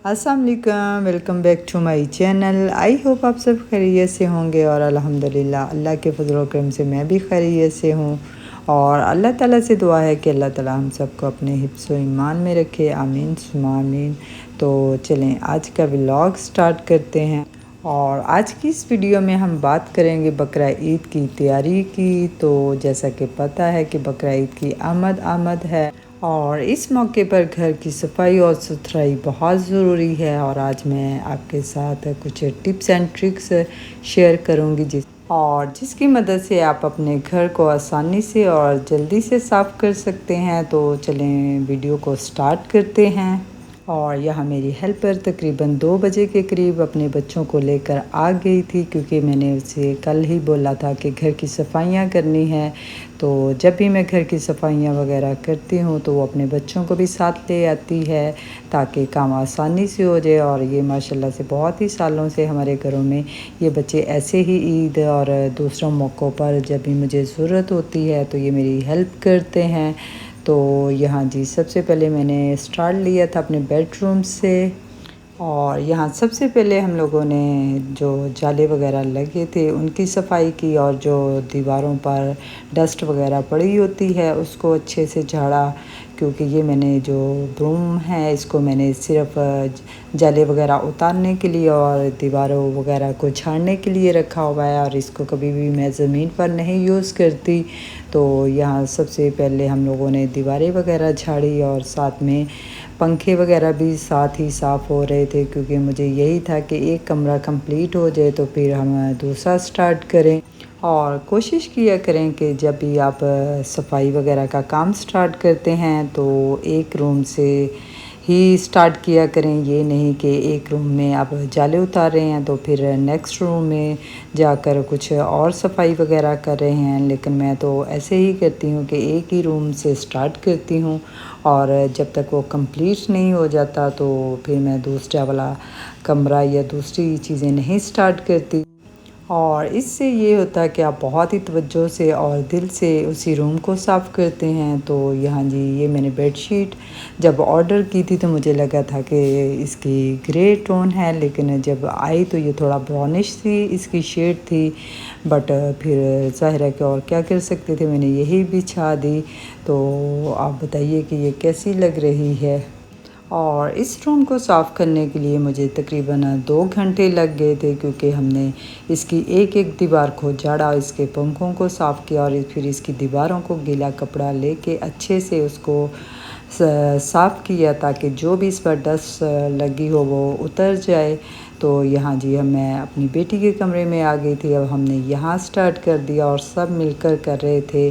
अस्सलाम वालेकुम, welcome back to my channel. I hope आप सब खैरियत से होंगे और अल्हम्दुलिल्लाह अल्लाह के फजल व करम से मैं भी खैरियत से हूँ। और अल्लाह ताला से दुआ है कि अल्लाह ताला हम सबको अपने हिफ्ज़ व ईमान में रखे, आमीन सुम्मा आमीन। तो चलें आज का व्लॉग स्टार्ट करते हैं। और आज की इस वीडियो में हम बात करेंगे बकरा ईद की तैयारी की। तो जैसा कि पता है कि बकरा ईद की आमद है और इस मौके पर घर की सफाई और सुथराई बहुत ज़रूरी है। और आज मैं आपके साथ कुछ टिप्स एंड ट्रिक्स शेयर करूंगी जिसकी मदद से आप अपने घर को आसानी से और जल्दी से साफ़ कर सकते हैं। तो चलें वीडियो को स्टार्ट करते हैं। और यहाँ मेरी हेल्पर तकरीबन 2 बजे के करीब अपने बच्चों को लेकर आ गई थी, क्योंकि मैंने उसे कल ही बोला था कि घर की सफाइयाँ करनी है। तो जब भी मैं घर की सफाइयाँ वगैरह करती हूँ तो वो अपने बच्चों को भी साथ ले आती है ताकि काम आसानी से हो जाए। और ये माशाल्लाह से बहुत ही सालों से हमारे घरों में ये बच्चे ऐसे ही ईद और दूसरों मौक़ों पर जब भी मुझे ज़रूरत होती है तो ये मेरी हेल्प करते हैं। तो यहाँ जी सबसे पहले मैंने स्टार्ट लिया था अपने बेडरूम से। और यहाँ सबसे पहले हम लोगों ने जो जाले वगैरह लगे थे उनकी सफाई की, और जो दीवारों पर डस्ट वगैरह पड़ी होती है उसको अच्छे से झाड़ा, क्योंकि ये मैंने जो ब्रूम है इसको मैंने सिर्फ जाले वगैरह उतारने के लिए और दीवारों वगैरह को झाड़ने के लिए रखा हुआ है, और इसको कभी भी मैं ज़मीन पर नहीं यूज़ करती। तो यहाँ सबसे पहले हम लोगों ने दीवारें वगैरह झाड़ी और साथ में पंखे वगैरह भी साथ ही साफ़ हो रहे थे, क्योंकि मुझे यही था कि एक कमरा कंप्लीट हो जाए तो फिर हम दूसरा स्टार्ट करें। और कोशिश किया करें कि जब भी आप सफाई वगैरह का काम स्टार्ट करते हैं तो एक रूम से ही स्टार्ट किया करें। ये नहीं कि एक रूम में आप जाले उतार रहे हैं तो फिर नेक्स्ट रूम में जाकर कुछ और सफाई वगैरह कर रहे हैं। लेकिन मैं तो ऐसे ही करती हूँ कि एक ही रूम से स्टार्ट करती हूँ, और जब तक वो कंप्लीट नहीं हो जाता तो फिर मैं दूसरा वाला कमरा या दूसरी चीज़ें नहीं स्टार्ट करती। और इससे ये होता है कि आप बहुत ही तवज्जो से और दिल से उसी रूम को साफ़ करते हैं। तो यहाँ जी ये मैंने बेडशीट जब ऑर्डर की थी तो मुझे लगा था कि इसकी ग्रे टोन है, लेकिन जब आई तो ये थोड़ा ब्राउनिश सी इसकी शेड थी। बट फिर ज़ाहिर है कि और क्या कर सकते थे, मैंने यही बिछा दी। तो आप बताइए कि ये कैसी लग रही है। और इस रूम को साफ़ करने के लिए मुझे तकरीबन 2 घंटे लग गए थे, क्योंकि हमने इसकी एक एक दीवार को झाड़ा, इसके पंखों को साफ़ किया और फिर इसकी दीवारों को गीला कपड़ा लेके अच्छे से उसको साफ़ किया ताकि जो भी इस पर डस्ट लगी हो वो उतर जाए। तो यहाँ जी मैं अपनी बेटी के कमरे में आ गई थी। अब हमने यहाँ स्टार्ट कर दिया और सब मिलकर कर रहे थे।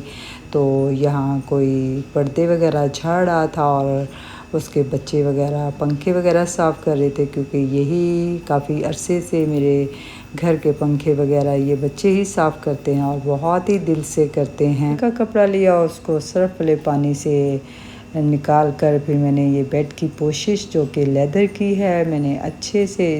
तो यहाँ कोई पर्दे वगैरह झाड़ रहा था और उसके बच्चे वगैरह पंखे वगैरह साफ़ कर रहे थे, क्योंकि यही काफ़ी अरसे से मेरे घर के पंखे वगैरह ये बच्चे ही साफ़ करते हैं और बहुत ही दिल से करते हैं। का कपड़ा लिया, उसको सर्फ वाले पानी से निकाल कर फिर मैंने ये बेड की पोशिश जो कि लेदर की है, मैंने अच्छे से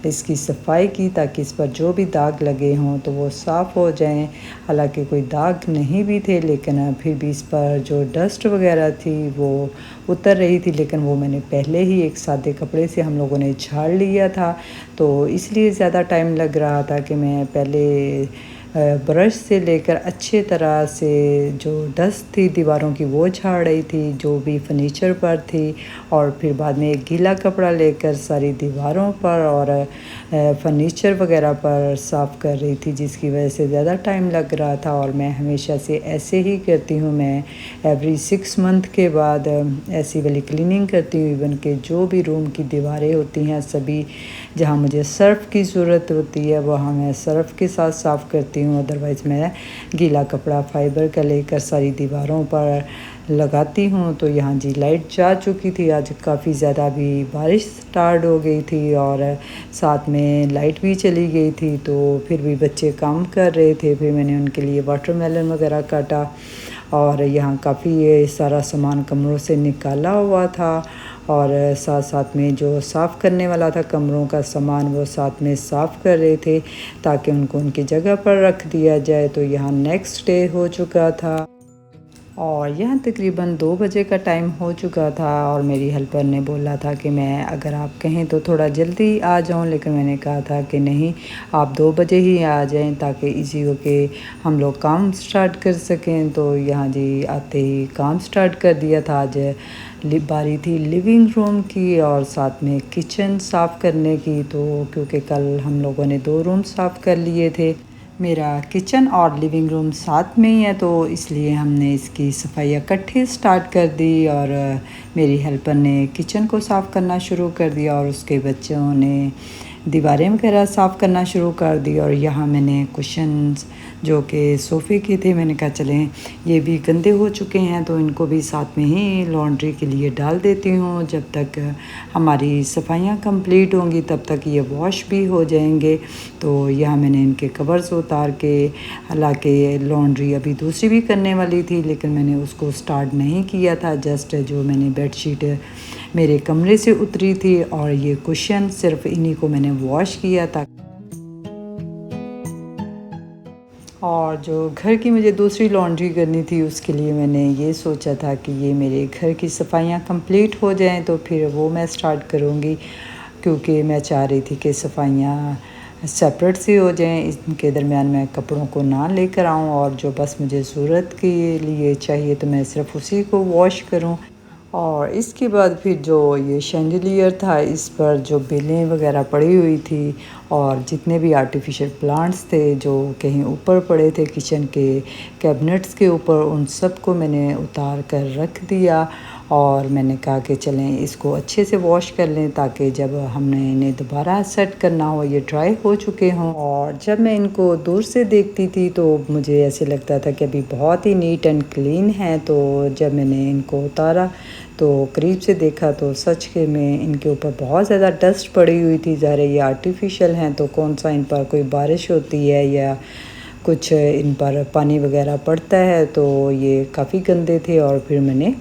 इसकी सफाई की ताकि इस पर जो भी दाग लगे हों तो वो साफ़ हो जाएं। हालांकि कोई दाग नहीं भी थे, लेकिन फिर भी इस पर जो डस्ट वगैरह थी वो उतर रही थी, लेकिन वो मैंने पहले ही एक सादे कपड़े से हम लोगों ने झाड़ लिया था। तो इसलिए ज़्यादा टाइम लग रहा था कि मैं पहले ब्रश से लेकर अच्छे तरह से जो डस्ट थी दीवारों की वो झाड़ रही थी, जो भी फर्नीचर पर थी, और फिर बाद में एक गीला कपड़ा लेकर सारी दीवारों पर और फर्नीचर वगैरह पर साफ़ कर रही थी, जिसकी वजह से ज़्यादा टाइम लग रहा था। और मैं हमेशा से ऐसे ही करती हूँ, मैं एवरी 6 मंथ के बाद ऐसी वाली क्लीनिंग करती हूँ। इवन के जो भी रूम की दीवारें होती हैं सभी जहाँ मुझे सर्फ़ की ज़रूरत होती है वहाँ मैं सर्फ़ के साथ साफ़ करती हूँ, अदरवाइज़ मैं गीला कपड़ा फाइबर का लेकर सारी दीवारों पर लगाती हूँ। तो यहाँ जी लाइट जा चुकी थी, आज काफ़ी ज़्यादा भी बारिश स्टार्ट हो गई थी और साथ में लाइट भी चली गई थी। तो फिर भी बच्चे काम कर रहे थे, फिर मैंने उनके लिए वाटरमेलन वगैरह काटा, और यहाँ काफ़ी ये सारा सामान कमरों से निकाला हुआ था, और साथ साथ में जो साफ़ करने वाला था कमरों का सामान वो साथ में साफ़ कर रहे थे ताकि उनको उनकी जगह पर रख दिया जाए। तो यहाँ नेक्स्ट डे हो चुका था और यहाँ तकरीबन 2 बजे का टाइम हो चुका था और मेरी हेल्पर ने बोला था कि मैं अगर आप कहें तो थोड़ा जल्दी आ जाऊँ, लेकिन मैंने कहा था कि नहीं, आप 2 बजे ही आ जाएं ताकि इजी हो के हम लोग काम स्टार्ट कर सकें। तो यहाँ जी आते ही काम स्टार्ट कर दिया था। आज बारी थी लिविंग रूम की और साथ में किचन साफ़ करने की, तो क्योंकि कल हम लोगों ने 2 रूम साफ़ कर लिए थे। मेरा किचन और लिविंग रूम साथ में ही है, तो इसलिए हमने इसकी सफाई इकट्ठे स्टार्ट कर दी। और मेरी हेल्पर ने किचन को साफ़ करना शुरू कर दिया और उसके बच्चों ने दीवारें वगैरह साफ़ करना शुरू कर दी। और यहाँ मैंने कुशन्स जो कि सोफ़े के थे, मैंने कहा चलें ये भी गंदे हो चुके हैं तो इनको भी साथ में ही लॉन्ड्री के लिए डाल देती हूँ। जब तक हमारी सफाइयाँ कंप्लीट होंगी तब तक ये वॉश भी हो जाएंगे। तो यहाँ मैंने इनके कवर्स उतार के, हालांकि लॉन्ड्री अभी दूसरी भी करने वाली थी लेकिन मैंने उसको स्टार्ट नहीं किया था। जस्ट जो मैंने बेडशीट मेरे कमरे से उतरी थी और ये कुशन सिर्फ इन्हीं को मैंने वॉश किया था। और जो घर की मुझे दूसरी लॉन्ड्री करनी थी उसके लिए मैंने ये सोचा था कि ये मेरे घर की सफाइयाँ कंप्लीट हो जाएं तो फिर वो मैं स्टार्ट करूँगी, क्योंकि मैं चाह रही थी कि सफाइयाँ सेपरेट सी हो जाएं, इनके दरमियान मैं कपड़ों को ना लेकर आऊँ और जो बस मुझे ज़रूरत के लिए चाहिए तो मैं सिर्फ उसी को वॉश करूँ। और इसके बाद फिर जो ये शैंडिलियर था इस पर जो बेलें वगैरह पड़ी हुई थी और जितने भी आर्टिफिशियल प्लांट्स थे जो कहीं ऊपर पड़े थे किचन के कैबिनेट्स के ऊपर, उन सब को मैंने उतार कर रख दिया। और मैंने कहा कि चलें इसको अच्छे से वॉश कर लें ताकि जब हमने इन्हें दोबारा सेट करना हो ये ड्राई हो चुके हों। और जब मैं इनको दूर से देखती थी तो मुझे ऐसे लगता था कि अभी बहुत ही नीट एंड क्लीन है। तो जब मैंने इनको उतारा तो करीब से देखा तो सच के में इनके ऊपर बहुत ज़्यादा डस्ट पड़ी हुई थी। ज़ाहिर ये आर्टिफिशियल हैं तो कौन सा इन पर कोई बारिश होती है या कुछ इन पर पानी वगैरह पड़ता है, तो ये काफ़ी गंदे थे। और फिर मैंने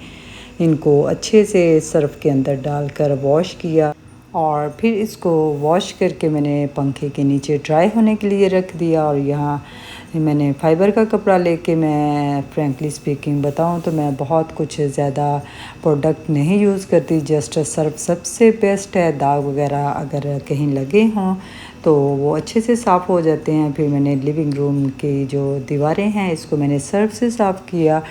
इनको अच्छे से सर्फ़ के अंदर डालकर वॉश किया और फिर इसको वॉश करके मैंने पंखे के नीचे ड्राई होने के लिए रख दिया। और यहाँ मैंने फ़ाइबर का कपड़ा लेके, मैं फ्रैंकली स्पीकिंग बताऊँ तो मैं बहुत कुछ ज़्यादा प्रोडक्ट नहीं यूज़ करती, जस्ट सर्फ सबसे बेस्ट है। दाग वगैरह अगर कहीं लगे हों तो वो अच्छे से साफ़ हो जाते हैं। फिर मैंने लिविंग रूम की जो दीवारें हैं इसको मैंने सर्फ से साफ़ किया,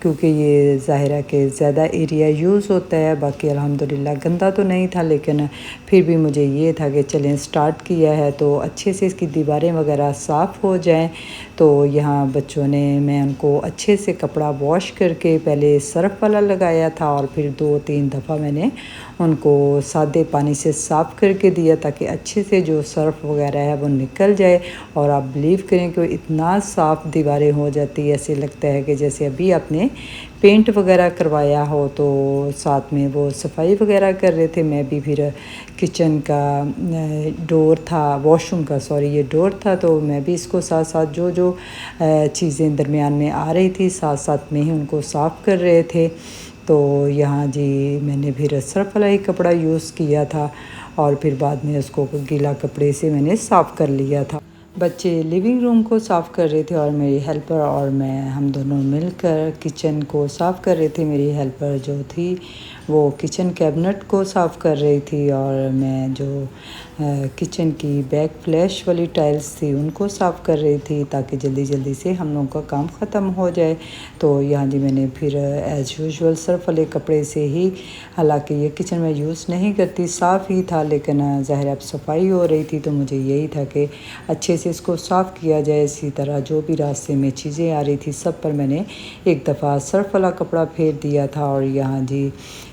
क्योंकि ये ज़ाहिर के ज़्यादा एरिया यूज़ होता है। बाकी अल्हम्दुलिल्लाह गंदा तो नहीं था, लेकिन फिर भी मुझे ये था कि चलें स्टार्ट किया है तो अच्छे से इसकी दीवारें वगैरह साफ़ हो जाएं। तो यहाँ बच्चों ने, मैं उनको अच्छे से कपड़ा वॉश करके पहले सर्फ़ वाला लगाया था और फिर 2-3 दफ़ा मैंने उनको सादे पानी से साफ़ करके दिया ताकि अच्छे से जो सर्फ़ वगैरह है वो निकल जाए। और आप बिलीव करें कि इतना साफ़ दीवारें हो जाती है, ऐसे लगता है कि जैसे अभी आपने पेंट वगैरह करवाया हो। तो साथ में वो सफाई वगैरह कर रहे थे, मैं भी फिर किचन का डोर था, वॉशरूम का सॉरी ये डोर था, तो मैं भी इसको साथ साथ जो जो चीज़ें दरमियान में आ रही थी साथ साथ में ही उनको साफ़ कर रहे थे। तो यहाँ जी मैंने फिर सर्फ वाला ही कपड़ा यूज़ किया था और फिर बाद में उसको गीला कपड़े से मैंने साफ़ कर लिया था। बच्चे लिविंग रूम को साफ़ कर रहे थे और मेरी हेल्पर और मैं, हम दोनों मिलकर किचन को साफ़ कर रहे थे। मेरी हेल्पर जो थी वो किचन कैबिनेट को साफ़ कर रही थी और मैं जो किचन की बैक फ्लैश वाली टाइल्स थी उनको साफ़ कर रही थी ताकि जल्दी जल्दी से हम लोगों का काम ख़त्म हो जाए। तो यहाँ जी मैंने फिर एज़ यूजुअल सर्फ वाले कपड़े से ही, हालांकि ये किचन में यूज़ नहीं करती, साफ़ ही था, लेकिन ज़ाहिर अब सफाई हो रही थी तो मुझे यही था कि अच्छे से इसको साफ़ किया जाए। इसी तरह जो भी रास्ते में चीज़ें आ रही थी सब पर मैंने एक दफ़ा सर्फ वाला कपड़ा फेर दिया था। और यहाँ जी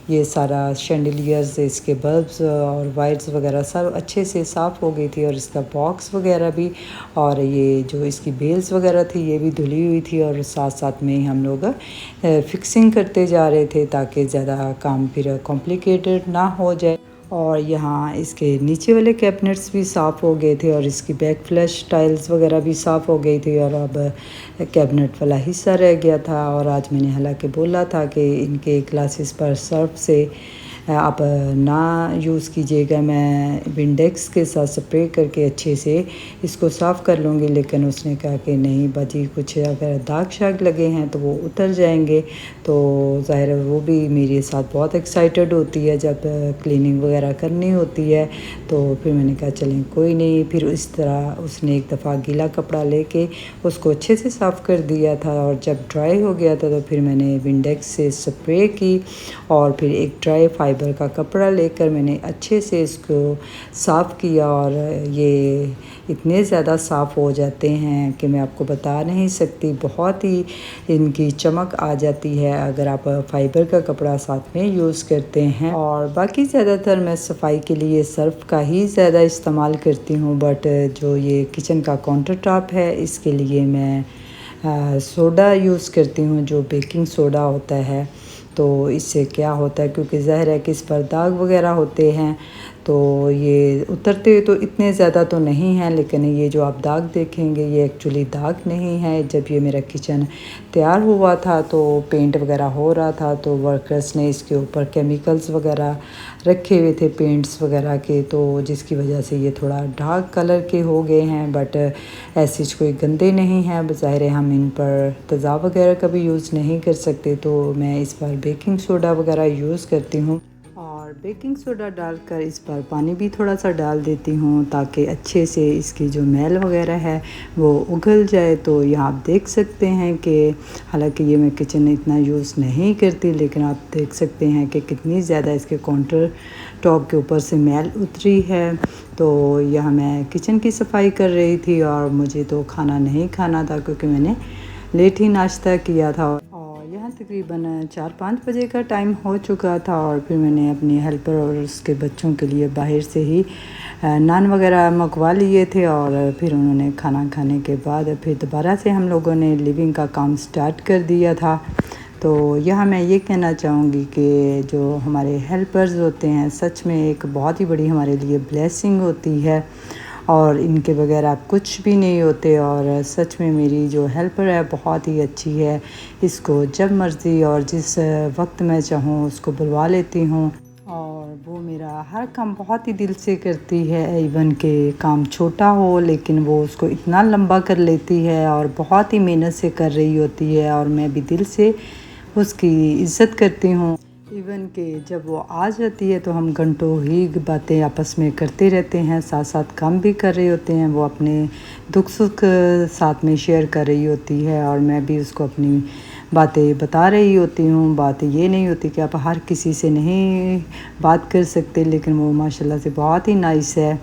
ये सारा शैंडिलियर्स, इसके बल्ब्स और वायर्स वगैरह सब अच्छे से साफ़ हो गई थी और इसका बॉक्स वगैरह भी, और ये जो इसकी बेल्स वगैरह थी ये भी धुली हुई थी। और साथ साथ में ही हम लोग फिक्सिंग करते जा रहे थे ताकि ज़्यादा काम फिर कॉम्प्लिकेटेड ना हो जाए। और यहाँ इसके नीचे वाले कैबिनेट्स भी साफ़ हो गए थे और इसकी बैक फ्लैश टाइल्स वगैरह भी साफ़ हो गई थी और अब कैबिनेट वाला हिस्सा रह गया था। और आज मैंने हालांकि बोला था कि इनके ग्लासेस पर सर्फ से आप ना यूज़ कीजिएगा। मैं विंडेक्स के साथ स्प्रे करके अच्छे से इसको साफ़ कर लूँगी, लेकिन उसने कहा कि नहीं बाजी, कुछ अगर दाग शाग लगे हैं तो वो उतर जाएंगे। तो ज़ाहिर है वो भी मेरे साथ बहुत एक्साइटेड होती है जब क्लीनिंग वगैरह करनी होती है। तो फिर मैंने कहा चलें कोई नहीं। फिर इस तरह उसने एक दफ़ा गीला कपड़ा लेके उसको अच्छे से साफ़ कर दिया था, और जब ड्राई हो गया था तो फिर मैंने विंडेक्स से स्प्रे की, और फिर एक ड्राई फाइबर का कपड़ा लेकर मैंने अच्छे से इसको साफ़ किया। और ये इतने ज़्यादा साफ़ हो जाते हैं कि मैं आपको बता नहीं सकती। बहुत ही इनकी चमक आ जाती है अगर आप फाइबर का कपड़ा साथ में यूज़ करते हैं। और बाकी ज़्यादातर मैं सफाई के लिए सर्फ़ का ही ज़्यादा इस्तेमाल करती हूँ, बट जो ये किचन का काउंटर टॉप है इसके लिए मैं सोडा यूज़ करती हूँ, जो बेकिंग सोडा होता है। तो इससे क्या होता है, क्योंकि ज़ाहिर है कि इस पर दाग वगैरह होते हैं, तो ये उतरते तो इतने ज़्यादा तो नहीं हैं, लेकिन ये जो आप दाग देखेंगे ये एक्चुअली दाग नहीं है। जब ये मेरा किचन तैयार हुआ था तो पेंट वगैरह हो रहा था, तो वर्कर्स ने इसके ऊपर केमिकल्स वगैरह रखे हुए थे पेंट्स वगैरह के, तो जिसकी वजह से ये थोड़ा डार्क कलर के हो गए हैं। बट ऐसे कोई गंदे नहीं हैं, ज़ाहिर है हम इन पर तेज़ाब वगैरह का भी यूज़ नहीं कर सकते। तो मैं इस पर बेकिंग सोडा वगैरह यूज़ करती हूँ, और बेकिंग सोडा डालकर इस पर पानी भी थोड़ा सा डाल देती हूँ ताकि अच्छे से इसकी जो मैल वगैरह है वो उगल जाए। तो यहाँ आप देख सकते हैं कि हालांकि ये मैं किचन में इतना यूज़ नहीं करती, लेकिन आप देख सकते हैं कि कितनी ज़्यादा इसके काउंटर टॉप के ऊपर से मैल उतरी है। तो यहाँ मैं किचन की सफाई कर रही थी, और मुझे तो खाना नहीं खाना था क्योंकि मैंने लेट ही नाश्ता किया था, और यहाँ तकरीबन 4-5 बजे का टाइम हो चुका था। और फिर मैंने अपनी हेल्पर और उसके बच्चों के लिए बाहर से ही नान वगैरह मंगवा लिए थे, और फिर उन्होंने खाना खाने के बाद फिर दोबारा से हम लोगों ने लिविंग का काम स्टार्ट कर दिया था। तो यहाँ मैं ये कहना चाहूँगी कि जो हमारे हेल्पर्स होते हैं सच में एक बहुत ही बड़ी हमारे लिए ब्लेसिंग होती है, और इनके बगैर आप कुछ भी नहीं होते। और सच में मेरी जो हेल्पर है बहुत ही अच्छी है, इसको जब मर्ज़ी और जिस वक्त मैं चाहूँ उसको बुलवा लेती हूँ, और वो मेरा हर काम बहुत ही दिल से करती है। इवन के काम छोटा हो लेकिन वो उसको इतना लंबा कर लेती है और बहुत ही मेहनत से कर रही होती है, और मैं भी दिल से उसकी इज़्ज़त करती हूँ। इवन के जब वो आ जाती है तो हम घंटों ही बातें आपस में करते रहते हैं, साथ साथ काम भी कर रहे होते हैं। वो अपने दुख सुख साथ में शेयर कर रही होती है, और मैं भी उसको अपनी बातें बता रही होती हूँ। बात ये नहीं होती कि आप हर किसी से नहीं बात कर सकते, लेकिन वो माशाल्लाह से बहुत ही नाइस है।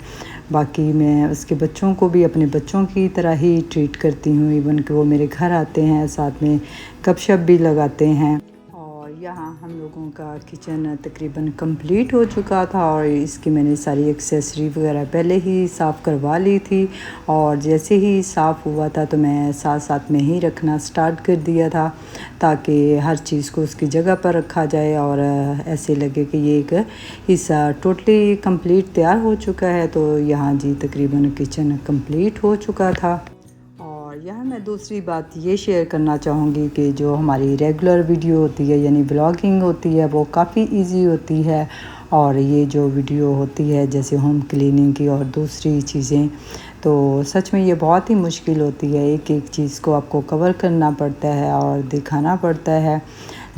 बाकी मैं उसके बच्चों को भी अपने बच्चों की तरह ही ट्रीट करती हूँ। इवन कि वो मेरे घर आते हैं, साथ में गपशप भी लगाते हैं। और यहाँ हम लोगों का किचन तकरीबन कंप्लीट हो चुका था, और इसकी मैंने सारी एक्सेसरी वगैरह पहले ही साफ़ करवा ली थी, और जैसे ही साफ़ हुआ था तो मैं साथ साथ में ही रखना स्टार्ट कर दिया था ताकि हर चीज़ को उसकी जगह पर रखा जाए, और ऐसे लगे कि ये एक हिस्सा टोटली कंप्लीट तैयार हो चुका है। तो यहाँ जी तकरीबन किचन कंप्लीट हो चुका था। यहाँ मैं दूसरी बात ये शेयर करना चाहूँगी कि जो हमारी रेगुलर वीडियो होती है यानी ब्लॉगिंग होती है वो काफ़ी इजी होती है, और ये जो वीडियो होती है जैसे होम क्लीनिंग की और दूसरी चीज़ें, तो सच में ये बहुत ही मुश्किल होती है। एक एक चीज़ को आपको कवर करना पड़ता है और दिखाना पड़ता है।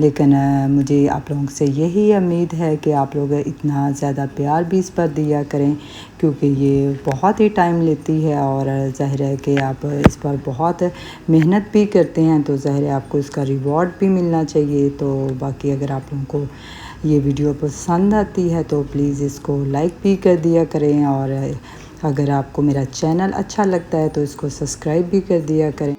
लेकिन मुझे आप लोगों से यही उम्मीद है कि आप लोग इतना ज़्यादा प्यार भी इस पर दिया करें, क्योंकि ये बहुत ही टाइम लेती है, और ज़ाहिर है कि आप इस पर बहुत मेहनत भी करते हैं, तो ज़ाहिर है आपको इसका रिवॉर्ड भी मिलना चाहिए। तो बाकी अगर आप लोगों को ये वीडियो पसंद आती है तो प्लीज़ इसको लाइक भी कर दिया करें, और अगर आपको मेरा चैनल अच्छा लगता है तो इसको सब्सक्राइब भी कर दिया करें।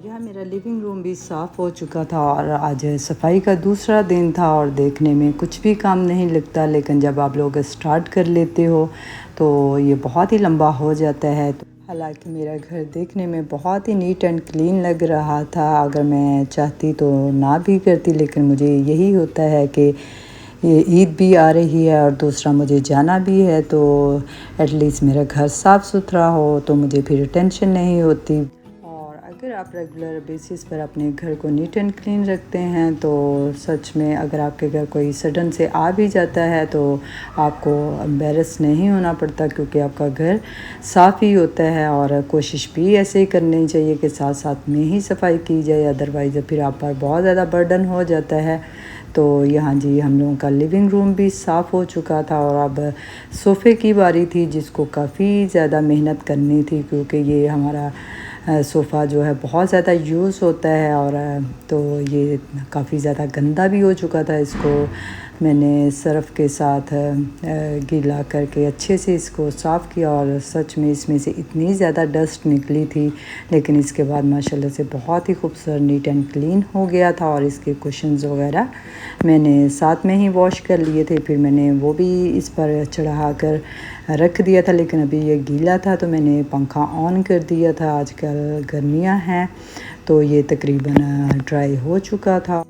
यह मेरा लिविंग रूम भी साफ़ हो चुका था, और आज सफाई का दूसरा दिन था, और देखने में कुछ भी काम नहीं लगता, लेकिन जब आप लोग स्टार्ट कर लेते हो तो ये बहुत ही लंबा हो जाता है। हालांकि मेरा घर देखने में बहुत ही नीट एंड क्लीन लग रहा था, अगर मैं चाहती तो ना भी करती, लेकिन मुझे यही होता है कि ये ईद भी आ रही है और दूसरा मुझे जाना भी है, तो एटलीस्ट मेरा घर साफ़ सुथरा हो तो मुझे फिर टेंशन नहीं होती। और अगर आप रेगुलर बेसिस पर अपने घर को नीट एंड क्लीन रखते हैं तो सच में अगर आपके घर कोई सडन से आ भी जाता है तो आपको एम्बेरस नहीं होना पड़ता, क्योंकि आपका घर साफ़ ही होता है। और कोशिश भी ऐसे ही करनी चाहिए कि साथ साथ में ही सफाई की जाए, अदरवाइज़ फिर आप पर बहुत ज़्यादा बर्डन हो जाता है। तो यहाँ जी हम लोगों का लिविंग रूम भी साफ़ हो चुका था और अब सोफ़े की बारी थी, जिसको काफ़ी ज़्यादा मेहनत करनी थी, क्योंकि ये हमारा सोफ़ा जो है बहुत ज़्यादा यूज़ होता है। और तो ये काफ़ी ज़्यादा गंदा भी हो चुका था। इसको मैंने सर्फ़ के साथ गीला करके अच्छे से इसको साफ़ किया और सच में इसमें से इतनी ज़्यादा डस्ट निकली थी, लेकिन इसके बाद माशाल्लाह से बहुत ही खूबसूरत नीट एंड क्लीन हो गया था। और इसके कुशन्स वगैरह मैंने साथ में ही वॉश कर लिए थे, फिर मैंने वो भी इस पर चढ़ा कर रख दिया था, लेकिन अभी ये गीला था तो मैंने पंखा ऑन कर दिया था। आजकल गर्मियां हैं तो ये तकरीबन ड्राई हो चुका था।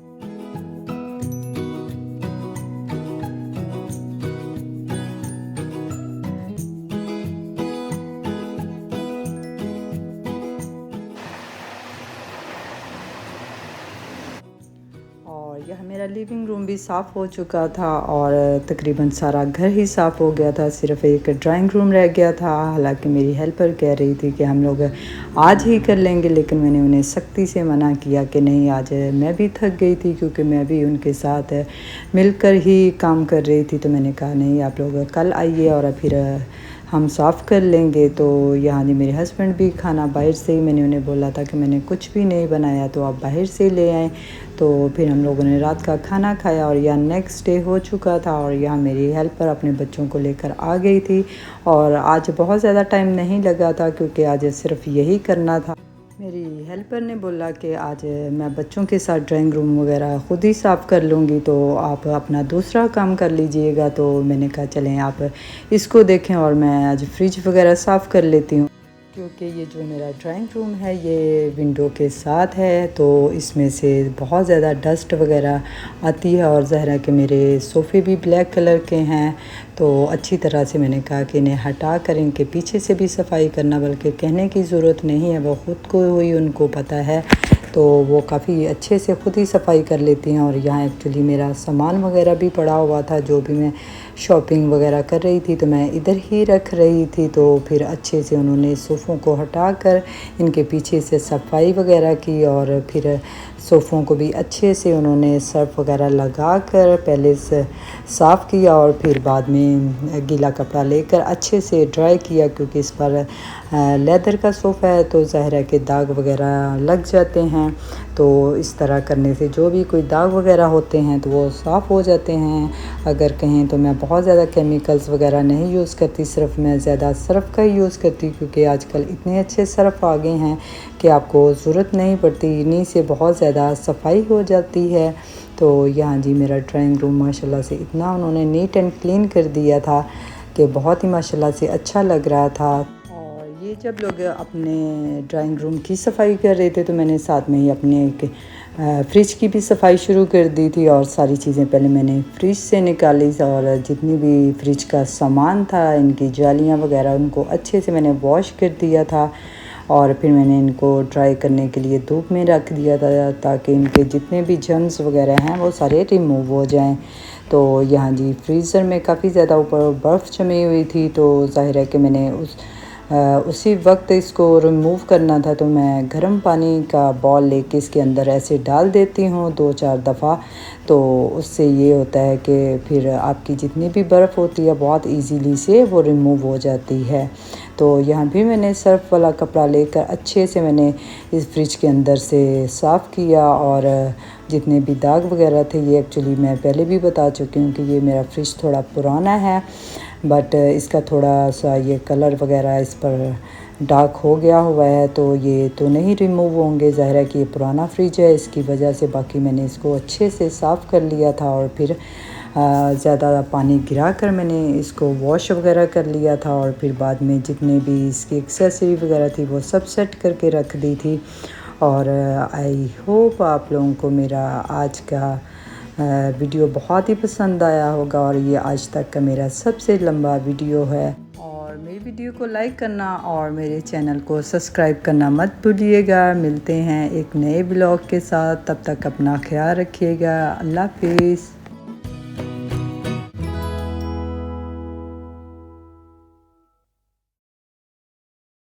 और यह मेरा लिविंग रूम भी साफ़ हो चुका था और तकरीबन सारा घर ही साफ़ हो गया था। सिर्फ़ एक ड्राइंग रूम रह गया था। हालांकि मेरी हेल्पर कह रही थी कि हम लोग आज ही कर लेंगे, लेकिन मैंने उन्हें सख्ती से मना किया कि नहीं, आज मैं भी थक गई थी, क्योंकि मैं भी उनके साथ मिलकर ही काम कर रही थी। तो मैंने कहा नहीं, आप लोग कल आइए और फिर हम साफ़ कर लेंगे। तो यहाँ जी मेरे हस्बैंड भी खाना बाहर से ही, मैंने उन्हें बोला था कि मैंने कुछ भी नहीं बनाया तो आप बाहर से ले आएँ। तो फिर हम लोगों ने रात का खाना खाया और यह नेक्स्ट डे हो चुका था। और यहाँ मेरी हेल्पर अपने बच्चों को लेकर आ गई थी और आज बहुत ज़्यादा टाइम नहीं लगा था, क्योंकि आज सिर्फ यही करना था। मेरी हेल्पर ने बोला कि आज मैं बच्चों के साथ ड्राइंग रूम वगैरह ख़ुद ही साफ़ कर लूँगी, तो आप अपना दूसरा काम कर लीजिएगा। तो मैंने कहा चलें आप इसको देखें और मैं आज फ्रिज वगैरह साफ़ कर लेती हूँ, क्योंकि ये जो मेरा ड्राइंग रूम है ये विंडो के साथ है, तो इसमें से बहुत ज़्यादा डस्ट वगैरह आती है। और ज़ाहिर कि मेरे सोफ़े भी ब्लैक कलर के हैं, तो अच्छी तरह से मैंने कहा कि इन्हें हटा कर इनके पीछे से भी सफाई करना, बल्कि कहने की ज़रूरत नहीं है, वो ख़ुद को ही उनको पता है, तो वो काफ़ी अच्छे से ख़ुद ही सफाई कर लेती हैं। और यहाँ एक्चुअली मेरा सामान वगैरह भी पड़ा हुआ था, जो भी मैं शॉपिंग वगैरह कर रही थी तो मैं इधर ही रख रही थी। तो फिर अच्छे से उन्होंने सोफ़ों को हटा कर इनके पीछे से सफाई वगैरह की और फिर सोफ़ों को भी अच्छे से उन्होंने सर्फ़ वगैरह लगा कर पहले से साफ़ किया और फिर बाद में गीला कपड़ा लेकर अच्छे से ड्राई किया, क्योंकि इस पर लेदर का सोफ़ा है तो ज़ाहिर है कि दाग वगैरह लग जाते हैं। तो इस तरह करने से जो भी कोई दाग वगैरह होते हैं तो वो साफ़ हो जाते हैं। अगर कहें तो मैं बहुत ज़्यादा केमिकल्स वगैरह नहीं यूज़ करती, सिर्फ मैं ज़्यादा सर्फ़ का ही यूज़ करती, क्योंकि आजकल इतने अच्छे सर्फ़ आ गए हैं कि आपको ज़रूरत नहीं पड़ती, इन्हीं से बहुत ज़्यादा सफाई हो जाती है। तो यहाँ जी मेरा ड्राइंग रूम माशाल्लाह से इतना उन्होंने नीट एंड क्लीन कर दिया था कि बहुत ही माशाल्लाह से अच्छा लग रहा था। और ये जब लोग अपने ड्राइंग रूम की सफाई कर रहे थे तो मैंने साथ में ही अपने फ्रिज की भी सफाई शुरू कर दी थी। और सारी चीज़ें पहले मैंने फ्रिज से निकाली और जितनी भी फ्रिज का सामान था, इनकी जालियाँ वगैरह, उनको अच्छे से मैंने वॉश कर दिया था। और फिर मैंने इनको ड्राई करने के लिए धूप में रख दिया था, ताकि इनके जितने भी जर्म्स वगैरह हैं वो सारे रिमूव हो जाएं। तो यहाँ जी फ्रीज़र में काफ़ी ज़्यादा ऊपर बर्फ़ जमी हुई थी, तो ज़ाहिर है कि मैंने उसी वक्त इसको रिमूव करना था। तो मैं गर्म पानी का बॉल लेके इसके अंदर ऐसे डाल देती हूँ 2-4 दफ़ा, तो उससे ये होता है कि फिर आपकी जितनी भी बर्फ़ होती है बहुत इजीली से वो रिमूव हो जाती है। तो यहाँ भी मैंने सर्फ़ वाला कपड़ा लेकर अच्छे से मैंने इस फ्रिज के अंदर से साफ़ किया। और जितने भी दाग वगैरह थे, ये एक्चुअली मैं पहले भी बता चुकी हूँ कि ये मेरा फ्रिज थोड़ा पुराना है, बट इसका थोड़ा सा ये कलर वगैरह इस पर डार्क हो गया हुआ है, तो ये तो नहीं रिमूव होंगे। ज़ाहिर है कि ये पुराना फ्रिज है, इसकी वजह से। बाकी मैंने इसको अच्छे से साफ़ कर लिया था और फिर ज़्यादा पानी गिरा कर मैंने इसको वॉश वगैरह कर लिया था। और फिर बाद में जितने भी इसकी एक्सेसरी वगैरह थी वो सब सेट करके रख दी थी। और आई होप आप लोगों को मेरा आज का वीडियो बहुत ही पसंद आया होगा। और ये आज तक का मेरा सबसे लंबा वीडियो है। और मे वीडियो को लाइक करना और मेरे चैनल को सब्सक्राइब करना मत भूलिएगा। मिलते हैं एक नए ब्लॉग के साथ, तब तक अपना ख्याल रखिएगा। अल्लाह हाफिज़।